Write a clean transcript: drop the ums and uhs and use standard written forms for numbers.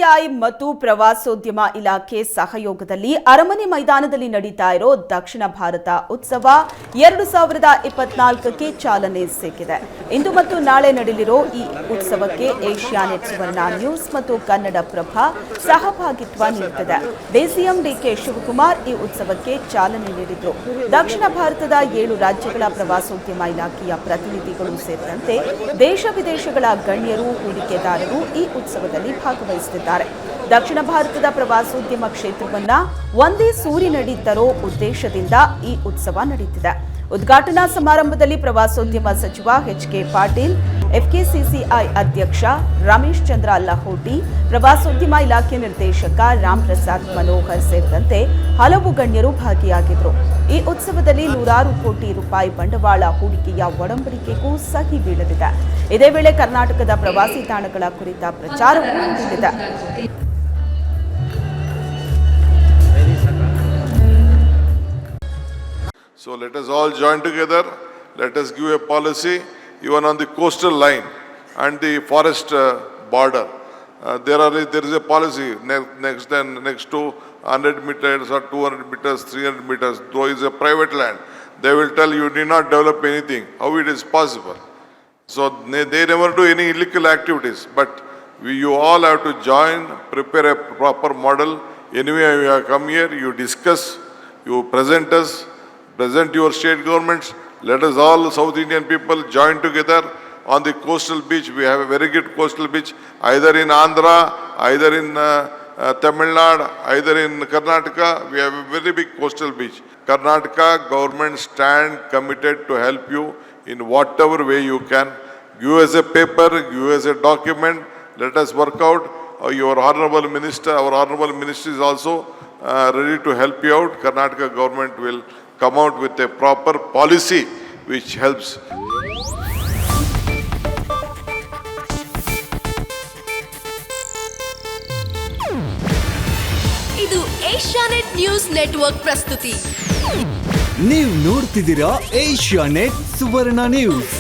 BCCI ಮತ್ತು ಪ್ರವಾಸೋದ್ಯಮ ಇಲಾಖೆ ಸಹಯೋಗದಲ್ಲಿ ಅರಮನೆ ಮೈದಾನದಲ್ಲಿ ನಡೀತಾ ಇರೋ ದಕ್ಷಿಣ ಭಾರತ ಉತ್ಸವ 2024ಕ್ಕೆ ಚಾಲನೆ ಸಿಕ್ಕಿದೆ. ಇಂದು ಮತ್ತು ನಾಳೆ ನಡೆಯಲಿರೋ ಈ ಉತ್ಸವಕ್ಕೆ ಏಷ್ಯಾನೆಟ್ ಸುವರ್ಣ ನ್ಯೂಸ್ ಮತ್ತು ಕನ್ನಡಪ್ರಭ ಸಹಭಾಗಿತ್ವ ನೀಡುತ್ತಿದೆ. ಡಿಸಿಎಂ ಡಿಕೆ ಶಿವಕುಮಾರ್ ಈ ಉತ್ಸವಕ್ಕೆ ಚಾಲನೆ ನೀಡಿದ್ರು. ದಕ್ಷಿಣ ಭಾರತದ 7 ರಾಜ್ಯಗಳ ಪ್ರವಾಸೋದ್ಯಮ ಇಲಾಖೆಯ ಪ್ರತಿನಿಧಿಗಳು ಸೇರಿದಂತೆ ದೇಶ ವಿದೇಶಗಳ ಗಣ್ಯರು, ಹೂಡಿಕೆದಾರರು ಈ ಉತ್ಸವದಲ್ಲಿ ಭಾಗವಹಿಸುತ್ತಿದ್ದಾರೆ. ದಕ್ಷಿಣ ಭಾರತದ ಪ್ರವಾಸೋದ್ಯಮ ಕ್ಷೇತ್ರವನ್ನ ಒಂದೇ ಸೂರಿನಡಿ ತರೋ ಉದ್ದೇಶದಿಂದ ಈ ಉತ್ಸವ ನಡೆಯುತ್ತಿದೆ. ಉದ್ಘಾಟನಾ ಸಮಾರಂಭದಲ್ಲಿ ಪ್ರವಾಸೋದ್ಯಮ ಸಚಿವ ಎಚ್.ಕೆ. ಪಾಟೀಲ್, ಎಫ್ಕೆಸಿಸಿಐ ಅಧ್ಯಕ್ಷ ರಮೇಶ್ ಚಂದ್ರ ಲಹೋಟಿ, ಪ್ರವಾಸೋದ್ಯಮ ಇಲಾಖೆ ನಿರ್ದೇಶಕ ರಾಮ್ ಪ್ರಸಾದ್ ಮನೋಹರ್ ಸೇರಿದಂತೆ ಹಲವು ಗಣ್ಯರು ಭಾಗಿಯಾಗಿದ್ದರು. ಈ ಉತ್ಸವದಲ್ಲಿ ನೂರಾರು ಕೋಟಿ ರೂಪಾಯಿ ಬಂಡವಾಳ ಹೂಡಿಕೆಯ ಒಡಂಬಡಿಕೆಗೂ ಸಹಿ ಬೀಳಲಿದೆ. ಇದೇ ವೇಳೆ ಕರ್ನಾಟಕದ ಪ್ರವಾಸಿ ತಾಣಗಳ ಕುರಿತ ಪ್ರಚಾರವೂ ನಡೆಯಲಿದೆ. So let us all join together. Let us give a policy even on the coastal line and the forest border. There is a policy next to 100 meters or 200 meters, 300 meters. Though it is a private land, they will tell you need not develop anything. How it is possible? So they never do any illegal activities. But you all have to join, prepare a proper model. Anyway, you have come here, you discuss, you present your state governments. Let us all South Indian people join together on the coastal beach. We have a very good coastal beach, either in Andhra, either in Tamil Nadu, either in Karnataka. We have a very big coastal beach. Karnataka government stand committed to help you in whatever way you can. Give us a paper, give us a document. Let us work out. Your honorable minister, our honorable minister is also ready to help you out. Karnataka government will come out with a proper policy which helps. ಇದು Asianet news network ಪ್ರಸ್ತುತಿ. ನೀವು ನೋಡ್ತಿದ್ದೀರಾ Asianet ಸುವರ್ಣ news.